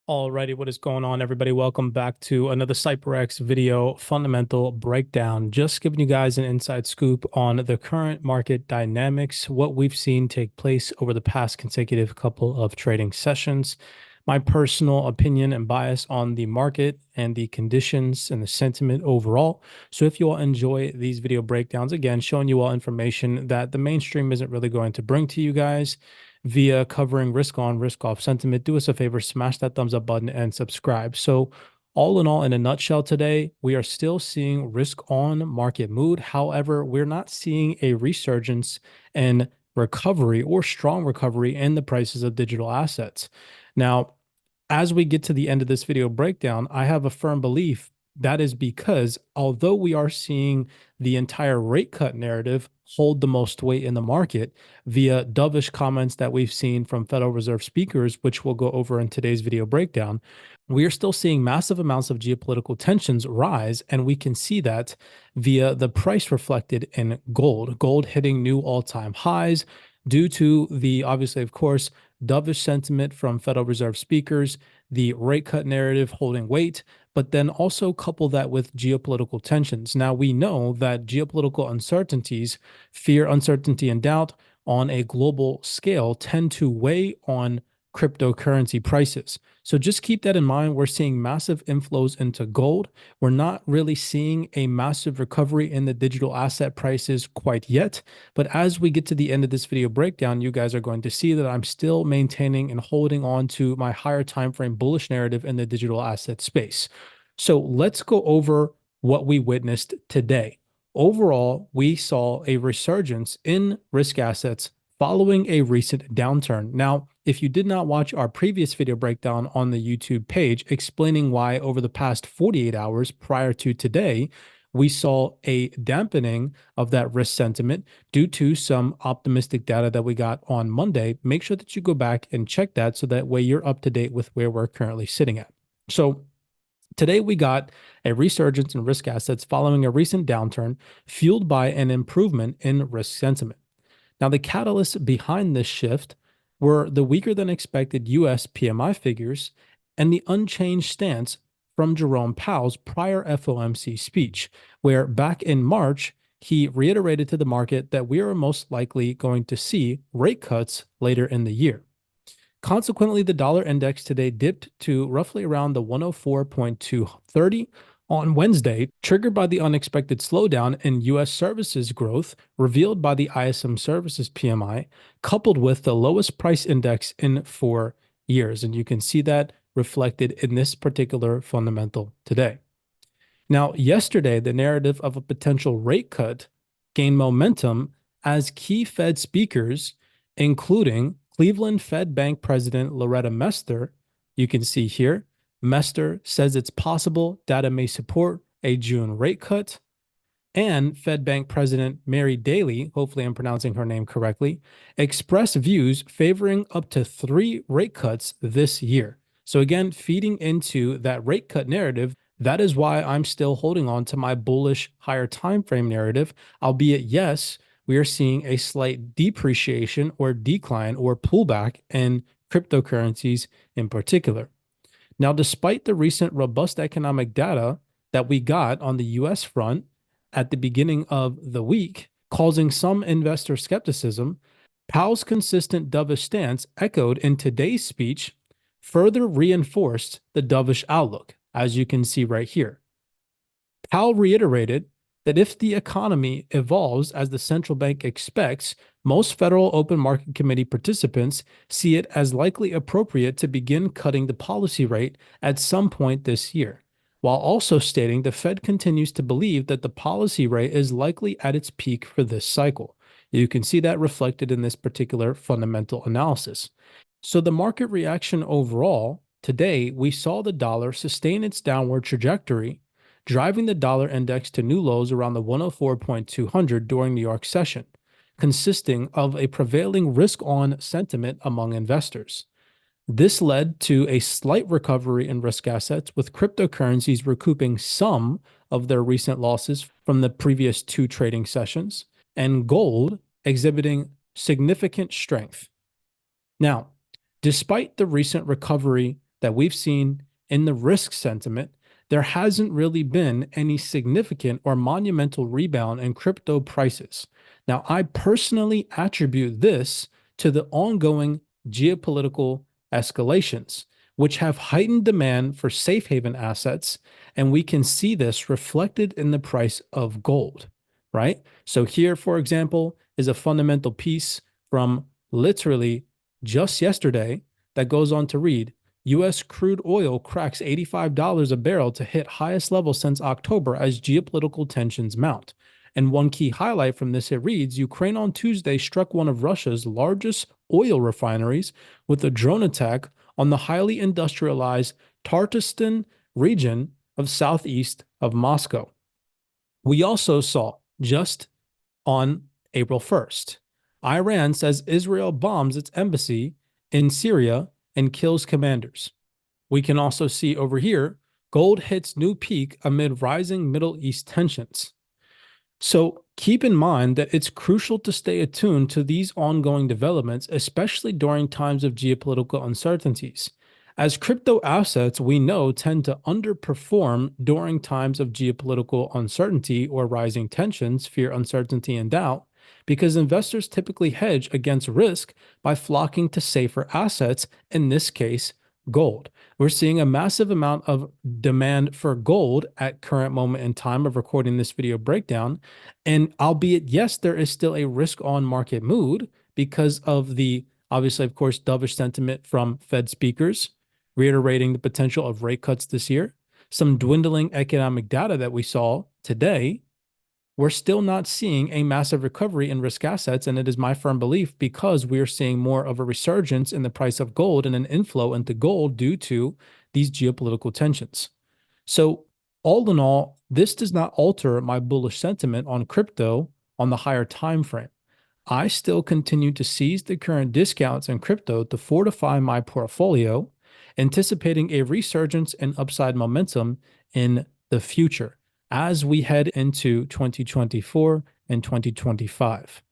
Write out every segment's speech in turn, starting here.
Alrighty, what is going on, everybody? Welcome back to another CYPRX video fundamental breakdown. Just giving you guys an inside scoop on the current market dynamics, what we've seen take place over the past consecutive couple of trading sessions, my personal opinion and bias on the market and the conditions and the sentiment overall. So if you all enjoy these video breakdowns, again, showing you all information that the mainstream isn't really going to bring to you guys, via covering risk on, risk off sentiment, do us a favor, smash that thumbs up button and subscribe. So, all in all, in a nutshell, today, we are still seeing risk on market mood. However, we're not seeing a resurgence in recovery or strong recovery in the prices of digital assets. Now, as we get to the end of this video breakdown, I have a firm belief that is because although we are seeing the entire rate cut narrative hold the most weight in the market via dovish comments that we've seen from Federal Reserve speakers, which we'll go over in today's video breakdown, we are still seeing massive amounts of geopolitical tensions rise, and we can see that via the price reflected in gold. Gold hitting new all-time highs due to the, obviously, of course, dovish sentiment from Federal Reserve speakers, the rate cut narrative holding weight, but then also couple that with geopolitical tensions. Now, we know that geopolitical uncertainties, fear, uncertainty, and doubt on a global scale tend to weigh on cryptocurrency prices. So just keep that in mind. We're seeing massive inflows into gold. We're not really seeing a massive recovery in the digital asset prices quite yet. But as we get to the end of this video breakdown, you guys are going to see that I'm still maintaining and holding on to my higher time frame bullish narrative in the digital asset space. So let's go over what we witnessed today. Overall, we saw a resurgence in risk assets following a recent downturn. Now, if you did not watch our previous video breakdown on the YouTube page explaining why over the past 48 hours prior to today, we saw a dampening of that risk sentiment due to some optimistic data that we got on Monday, make sure that you go back and check that so that way you're up to date with where we're currently sitting at. So today, we got a resurgence in risk assets following a recent downturn fueled by an improvement in risk sentiment. Now, the catalysts behind this shift were the weaker than expected US PMI figures and the unchanged stance from Jerome Powell's prior FOMC speech, where back in March, he reiterated to the market that we are most likely going to see rate cuts later in the year. Consequently, the dollar index today dipped to roughly around the 104.230 on Wednesday, triggered by the unexpected slowdown in U.S. services growth revealed by the ISM Services PMI, coupled with the lowest price index in 4 years. And you can see that reflected in this particular fundamental today. Now, yesterday, the narrative of a potential rate cut gained momentum as key Fed speakers, including Cleveland Fed Bank President Loretta Mester, you can see here, Mester says it's possible data may support a June rate cut, and Fed Bank President Mary Daly, hopefully I'm pronouncing her name correctly, expressed views favoring up to 3 rate cuts this year. So again, feeding into that rate cut narrative, that is why I'm still holding on to my bullish higher time frame narrative, albeit yes, we are seeing a slight depreciation or decline or pullback in cryptocurrencies in particular. Now, despite the recent robust economic data that we got on the US front at the beginning of the week, causing some investor skepticism, Powell's consistent dovish stance echoed in today's speech, further reinforced the dovish outlook, as you can see right here. Powell reiterated that if the economy evolves as the central bank expects, most Federal Open Market Committee participants see it as likely appropriate to begin cutting the policy rate at some point this year, while also stating the Fed continues to believe that the policy rate is likely at its peak for this cycle. You can see that reflected in this particular fundamental analysis. So the market reaction overall, today we saw the dollar sustain its downward trajectory, driving the dollar index to new lows around the 104.200 during New York session, consisting of a prevailing risk-on sentiment among investors. This led to a slight recovery in risk assets, with cryptocurrencies recouping some of their recent losses from the previous 2 trading sessions, and gold exhibiting significant strength. Now, despite the recent recovery that we've seen in the risk sentiment, there hasn't really been any significant or monumental rebound in crypto prices. Now, I personally attribute this to the ongoing geopolitical escalations, which have heightened demand for safe haven assets. And we can see this reflected in the price of gold, right? So, here, for example, is a fundamental piece from literally just yesterday that goes on to read US crude oil cracks $85 a barrel to hit highest level since October as geopolitical tensions mount. And one key highlight from this, it reads, Ukraine on Tuesday struck one of Russia's largest oil refineries with a drone attack on the highly industrialized Tartustan region of southeast of Moscow. We also saw just on April 1st, Iran says Israel bombs its embassy in Syria and kills commanders. We can also see over here, gold hits new peak amid rising Middle East tensions. So keep in mind that it's crucial to stay attuned to these ongoing developments, especially during times of geopolitical uncertainties. As crypto assets, we know, tend to underperform during times of geopolitical uncertainty or rising tensions, fear, uncertainty, and doubt, because investors typically hedge against risk by flocking to safer assets, in this case, gold. We're seeing a massive amount of demand for gold at current moment in time of recording this video breakdown. And albeit, yes, there is still a risk on market mood because of the, obviously, of course, dovish sentiment from Fed speakers, reiterating the potential of rate cuts this year, some dwindling economic data that we saw today, we're still not seeing a massive recovery in risk assets. And it is my firm belief because we are seeing more of a resurgence in the price of gold and an inflow into gold due to these geopolitical tensions. So all in all, this does not alter my bullish sentiment on crypto on the higher time frame. I still continue to seize the current discounts in crypto to fortify my portfolio, anticipating a resurgence in upside momentum in the future as we head into 2024 and 2025.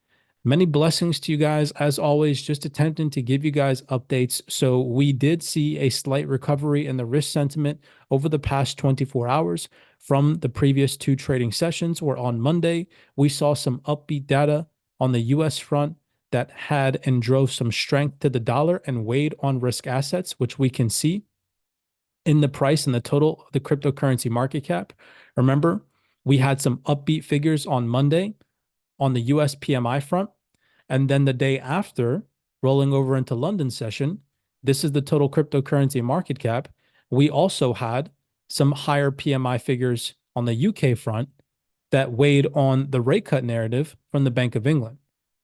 Many blessings to you guys. As always, just attempting to give you guys updates. So we did see a slight recovery in the risk sentiment over the past 24 hours from the previous two trading sessions, where on Monday, we saw some upbeat data on the US front that had and drove some strength to the dollar and weighed on risk assets, which we can see in the price and the total, the cryptocurrency market cap. Remember, we had some upbeat figures on Monday on the US PMI front. And then the day after, rolling over into London session, this is the total cryptocurrency market cap. We also had some higher PMI figures on the UK front that weighed on the rate cut narrative from the Bank of England.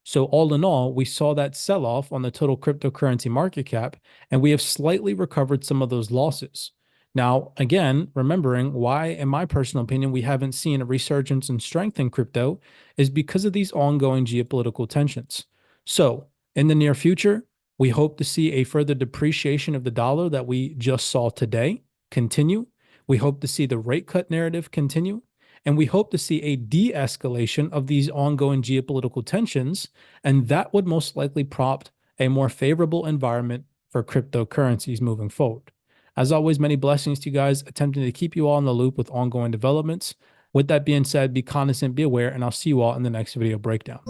So all in all, we saw that sell-off on the total cryptocurrency market cap, and we have slightly recovered some of those losses. Now, again, remembering why, in my personal opinion, we haven't seen a resurgence in strength in crypto is because of these ongoing geopolitical tensions. So in the near future, we hope to see a further depreciation of the dollar that we just saw today continue. We hope to see the rate cut narrative continue. And we hope to see a de-escalation of these ongoing geopolitical tensions, and that would most likely prompt a more favorable environment for cryptocurrencies moving forward. As always, many blessings to you guys, attempting to keep you all in the loop with ongoing developments. With that being said, be cognizant, be aware, and I'll see you all in the next video breakdown.